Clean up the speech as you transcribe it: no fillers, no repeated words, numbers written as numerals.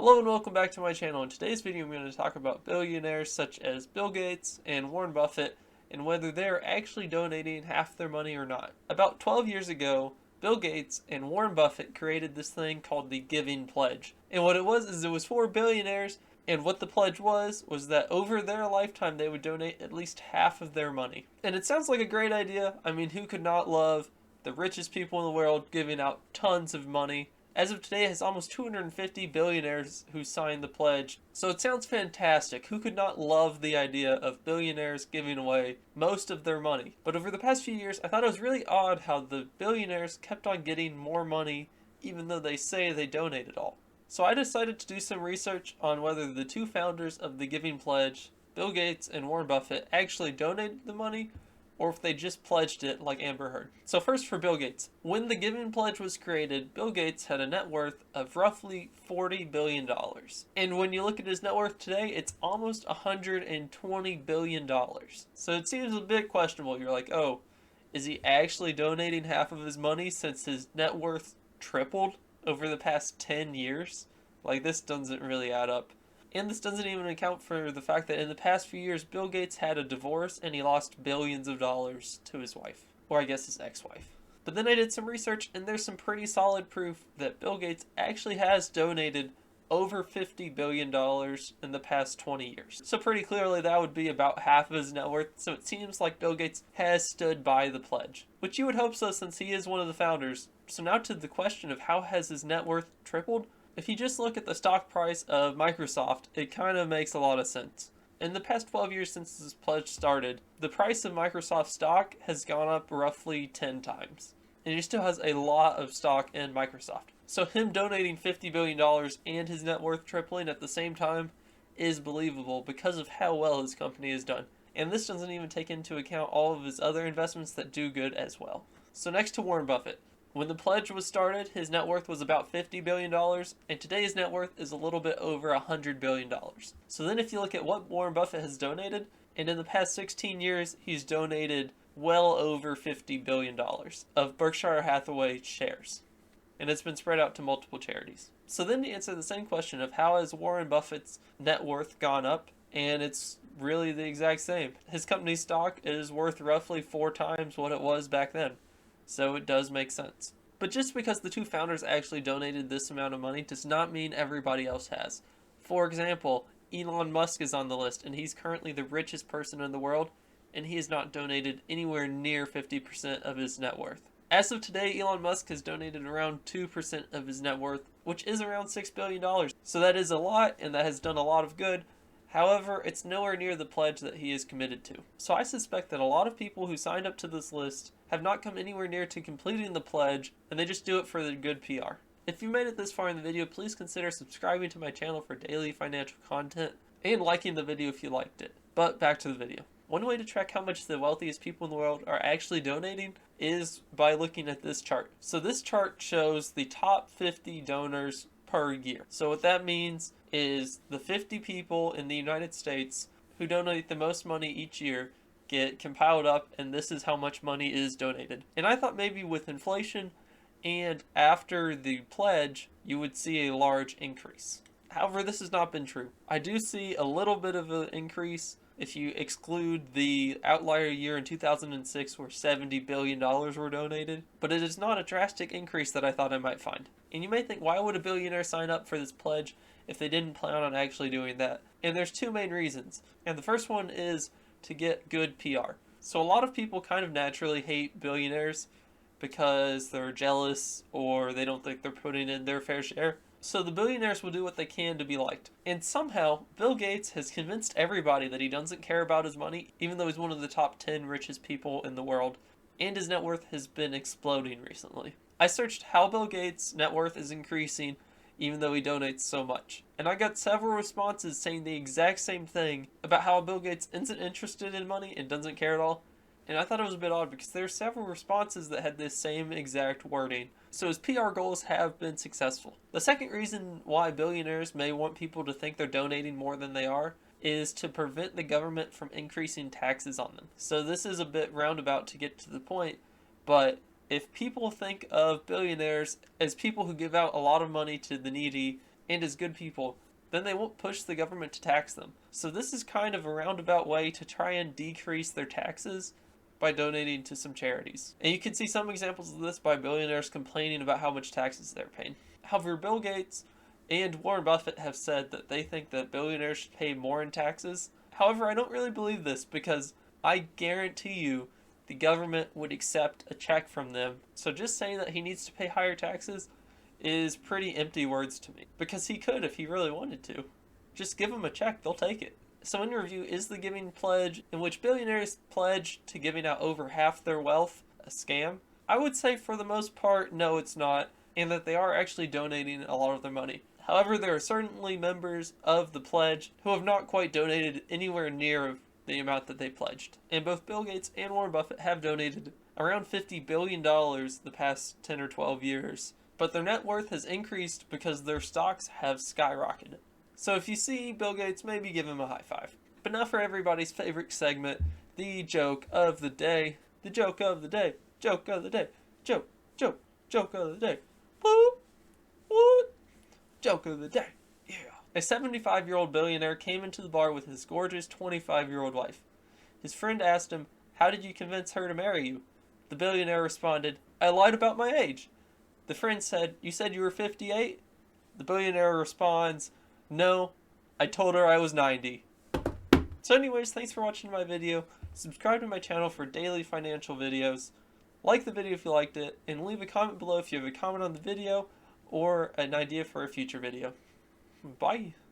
Hello and welcome back to my channel. In today's video I'm going to talk about billionaires such as Bill Gates and Warren Buffett and whether they're actually donating half their money or not. About 12 years ago, Bill Gates and Warren Buffett created this thing called the Giving Pledge. And what it was for billionaires, and what the pledge was that over their lifetime they would donate at least half of their money. And it sounds like a great idea. I mean, who could not love the richest people in the world giving out tons of money? As of today, it has almost 250 billionaires who signed the pledge, so it sounds fantastic. Who could not love the idea of billionaires giving away most of their money? But over the past few years, I thought it was really odd how the billionaires kept on getting more money even though they say they donated all. So I decided to do some research on whether the two founders of the Giving Pledge, Bill Gates and Warren Buffett, actually donated the money, or if they just pledged it like Amber Heard. So first for Bill Gates. When the Giving Pledge was created, Bill Gates had a net worth of roughly $40 billion. And when you look at his net worth today, it's almost $120 billion. So it seems a bit questionable. You're like, oh, is he actually donating half of his money since his net worth tripled over the past 10 years? Like, this doesn't really add up. And this doesn't even account for the fact that in the past few years, Bill Gates had a divorce and he lost billions of dollars to his wife. Or I guess his ex-wife. But then I did some research and there's some pretty solid proof that Bill Gates actually has donated over $50 billion in the past 20 years. So pretty clearly that would be about half of his net worth. So it seems like Bill Gates has stood by the pledge. Which you would hope so since he is one of the founders. So now to the question of how has his net worth tripled? If you just look at the stock price of Microsoft, it kind of makes a lot of sense. In the past 12 years since this pledge started, the price of Microsoft stock has gone up roughly 10 times. And he still has a lot of stock in Microsoft. So him donating $50 billion and his net worth tripling at the same time is believable because of how well his company has done. And this doesn't even take into account all of his other investments that do good as well. So next to Warren Buffett. When the pledge was started, his net worth was about $50 billion, and today's net worth is a little bit over $100 billion. So then if you look at what Warren Buffett has donated, and in the past 16 years, he's donated well over $50 billion of Berkshire Hathaway shares. And it's been spread out to multiple charities. So then to answer the same question of how has Warren Buffett's net worth gone up, and it's really the exact same. His company's stock is worth roughly 4 times what it was back then. So it does make sense. But just because the two founders actually donated this amount of money does not mean everybody else has. For example, Elon Musk is on the list and he's currently the richest person in the world and he has not donated anywhere near 50% of his net worth. As of today, Elon Musk has donated around 2% of his net worth, which is around $6 billion. So that is a lot and that has done a lot of good. However, it's nowhere near the pledge that he is committed to. So I suspect that a lot of people who signed up to this list have not come anywhere near to completing the pledge, and they just do it for the good PR. If you made it this far in the video, please consider subscribing to my channel for daily financial content, and liking the video if you liked it. But back to the video. One way to track how much the wealthiest people in the world are actually donating is by looking at this chart. So this chart shows the top 50 donors per year. So what that means is the 50 people in the United States who donate the most money each year get compiled up, and this is how much money is donated. And I thought maybe with inflation and after the pledge you would see a large increase. However, this has not been true. I do see a little bit of an increase if you exclude the outlier year in 2006 where $70 billion were donated, but it is not a drastic increase that I thought I might find. And you may think, why would a billionaire sign up for this pledge if they didn't plan on actually doing that? And there's two main reasons. And the first one is to get good PR. So a lot of people kind of naturally hate billionaires because they're jealous or they don't think they're putting in their fair share. So the billionaires will do what they can to be liked. And somehow, Bill Gates has convinced everybody that he doesn't care about his money, even though he's one of the top 10 richest people in the world, and his net worth has been exploding recently. I searched how Bill Gates' net worth is increasing even though he donates so much. And I got several responses saying the exact same thing about how Bill Gates isn't interested in money and doesn't care at all. And I thought it was a bit odd because there are several responses that had this same exact wording. So his PR goals have been successful. The second reason why billionaires may want people to think they're donating more than they are is to prevent the government from increasing taxes on them. So this is a bit roundabout to get to the point, but if people think of billionaires as people who give out a lot of money to the needy and as good people, then they won't push the government to tax them. So this is kind of a roundabout way to try and decrease their taxes by donating to some charities. And you can see some examples of this by billionaires complaining about how much taxes they're paying. However, Bill Gates and Warren Buffett have said that they think that billionaires should pay more in taxes. However, I don't really believe this because I guarantee you the government would accept a check from them. So just saying that he needs to pay higher taxes is pretty empty words to me. Because he could if he really wanted to. Just give them a check, they'll take it. So in review, is the giving pledge, in which billionaires pledge to giving out over half their wealth, a scam? I would say for the most part, no it's not, and that they are actually donating a lot of their money. However, there are certainly members of the pledge who have not quite donated anywhere near the amount that they pledged. And both Bill Gates and Warren Buffett have donated around $50 billion the past 10 or 12 years. But their net worth has increased because their stocks have skyrocketed. So if you see Bill Gates, maybe give him a high five. But now for everybody's favorite segment, the joke of the day. The joke of the day. Joke of the day. Joke of the day. Whoop, whoop. Joke of the day. Yeah. A 75-year-old billionaire came into the bar with his gorgeous 25-year-old wife. His friend asked him, "How did you convince her to marry you?" The billionaire responded, "I lied about my age." The friend said, "You said you were 58?" The billionaire responds, "No, I told her I was 90. So anyways, thanks for watching my video. Subscribe to my channel for daily financial videos. Like the video if you liked it, and leave a comment below if you have a comment on the video or an idea for a future video. Bye!